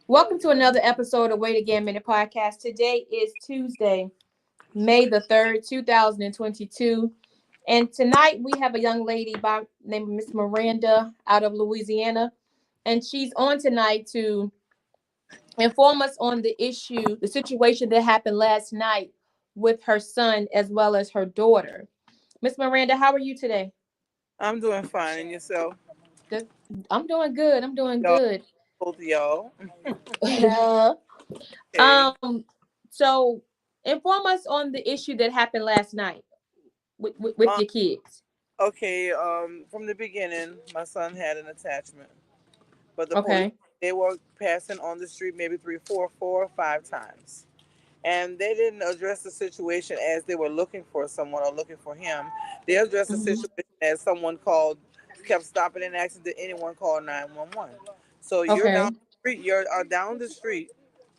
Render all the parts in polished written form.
Welcome to another episode of Wait Again Minute Podcast. Today is Tuesday, May the 3rd, 2022. And tonight we have a young lady by name of Miss Miranda out of Louisiana. And she's on tonight to inform us on the situation that happened last night with her son as well as her daughter. Miss Miranda, how are you today? I'm doing fine, and yourself? Good. I'm doing good. I'm doing Y'all, good. both of y'all. Okay. um, so inform us on the issue that happened last night with Um, your kids. okay. From the beginning, my son had an attachment, but the police Okay. they were passing on the street maybe three, four or five times, and they didn't address the situation as they were looking for someone or looking for him. They addressed the Hmm. situation as someone called, kept stopping and asking, "Did anyone call 911?" So you're down Okay. the street. You're down the street,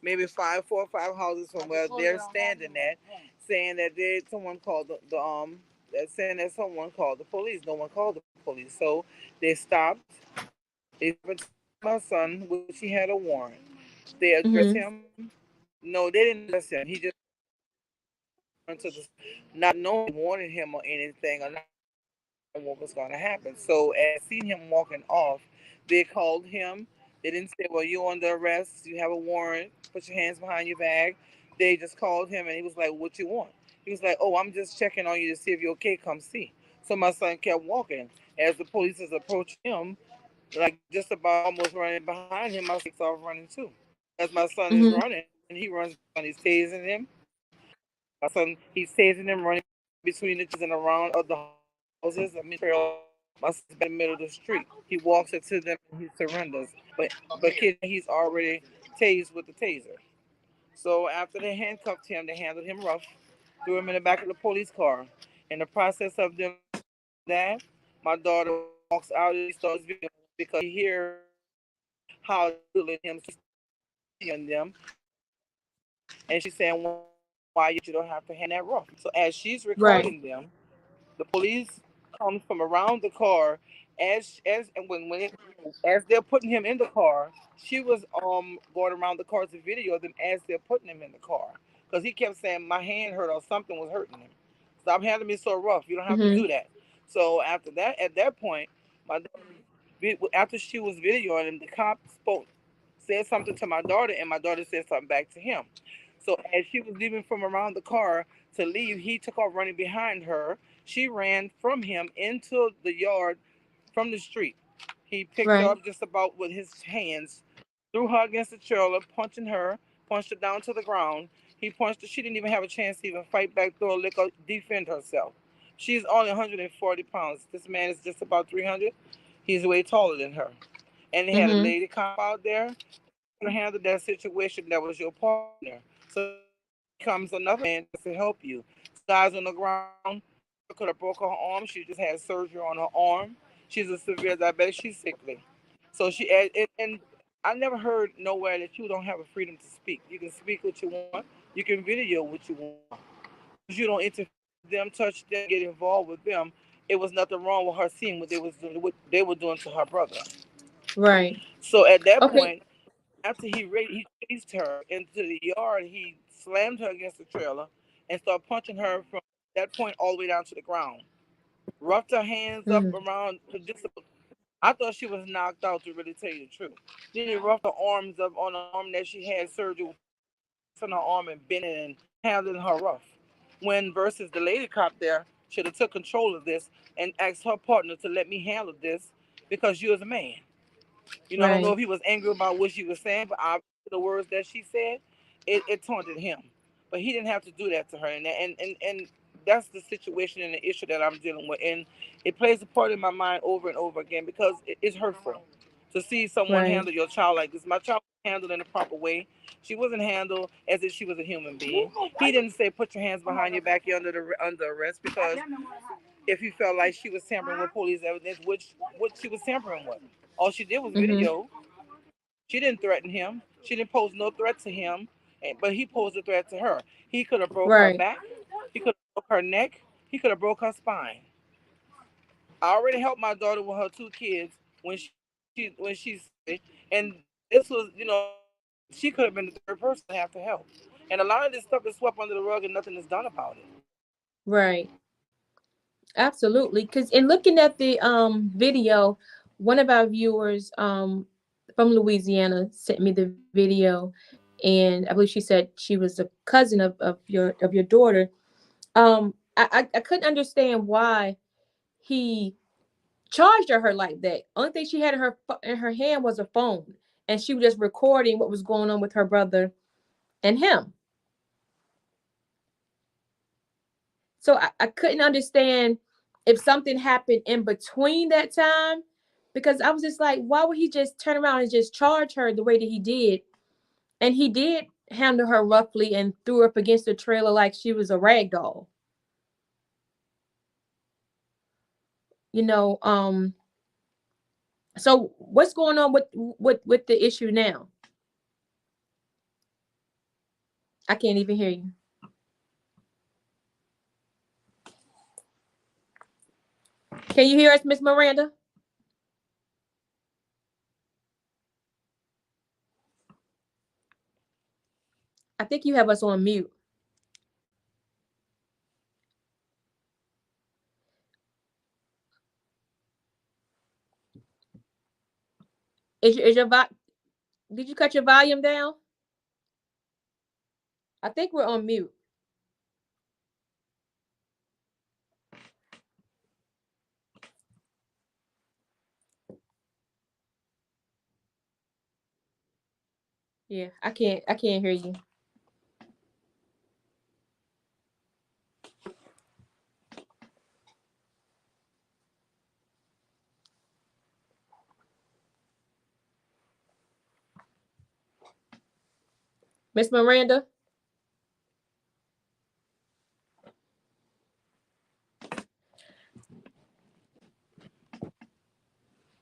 maybe four or five houses from where they're standing at, saying that someone called that saying that someone called the police. No one called the police. So they stopped. They stopped and talked to my son, which he had a warrant. They addressed Hmm. him. No, they didn't address him. He just went to the, not knowing they wanted him or anything, or not what was going to happen. So as seen him walking off, they called him. They didn't say, "Well, you're under arrest. You have a warrant. Put your hands behind your back." They just called him, and he was like, "What you want?" He was like, "Oh, I'm just checking on you to see if you're okay. Come see." So my son kept walking. As the police is approaching him, like just about almost running behind him, my son takes off running too. As my son is Hmm. running, he runs and he's tasing him. My son, he's tasing him, running between the trees and around other houses. I mean, trail. My son's back in the middle of the street. He walks into them and he surrenders. But kid, he's already tased with the taser. So after they handcuffed him, they handled him rough, threw him in the back of the police car. In the process of them doing that, my daughter walks out and she starts videoing because she hears how they're doing him. She starts videoing them, and she's saying, "Why you don't have to hand that rough?" So as she's recording Right. them, the police comes from around the car as and as they're putting him in the car. She was going around the car to video them as they're putting him in the car because he kept saying my hand hurt or something was hurting him. Stop handling me so rough. You don't have to Hmm. do that. So after that, at that point, my after she was videoing him, the cop spoke, said something to my daughter, and my daughter said something back to him. So as she was leaving from around the car to leave, he took off running behind her. She ran from him into the yard from the street. He picked her Right. up just about with his hands, threw her against the trailer, punched her down to the ground. He punched her. She didn't even have a chance to even fight back, throw a lick, or defend herself. She's only 140 pounds. This man is just about 300. He's way taller than her. And they had a Hmm. lady cop out there to handle that situation that was your partner. So here comes another man to help you. Two guys on the ground. My daughter could have broke her arm. She just had surgery on her arm. She's a severe diabetic. She's sickly. So and I never heard nowhere that you don't have a freedom to speak. You can speak what you want. You can video what you want. As long as you don't interfere with them, touch them, get involved with them, it was nothing wrong with her seeing what they were doing to her brother. Right. So at that Okay. point, after he chased her into the yard, he slammed her against the trailer and started punching her from that point all the way down to the ground. Roughed her hands up Mm. around to just about. I thought she was knocked out, to really tell you the truth. Then he roughed her arms up on the arm that she had surgery with, twisting her arm and bending and handling her rough. When versus the lady cop there should have took control of this and asked her partner to let me handle this because you as a man. I don't know Right. if he was angry about what she was saying, but obviously the words that she said, it taunted him. But he didn't have to do that to her, and that's the situation and the issue that I'm dealing with, and it plays a part in my mind over and over again because it's hurtful to see someone Right. handle your child like this. My child was handled in a proper way. She wasn't handled as if she was a human being. He didn't say put your hands behind your back, you're under arrest because if he felt like she was tampering with police evidence, which what she was tampering with. All she did was Hmm. video. She didn't threaten him. She didn't pose no threat to him, but he posed a threat to her. He could have broke her Right. back. He could have broke her neck. He could have broke her spine. I already helped my daughter with her two kids when she's sickly, and this was, She could have been the third person to have to help. And a lot of this stuff is swept under the rug and nothing is done about it. Right. Absolutely. Because in looking at the video, one of our viewers from Louisiana sent me the video, and I believe she said she was a cousin of your daughter. I couldn't understand why he charged her like that. Only thing she had in her hand was a phone, and she was just recording what was going on with her brother and him. So I couldn't understand if something happened in between that time, because I was just like, why would he just turn around and just charge her the way that he did? And he did handle her roughly and threw her up against the trailer like she was a rag doll. You know, so what's going on with the issue now? I can't even hear you. Can you hear us, Miss Miranda? I think you have us on mute. Is your did you cut your volume down? I think we're on mute. Yeah, I can't hear you. Miss Miranda?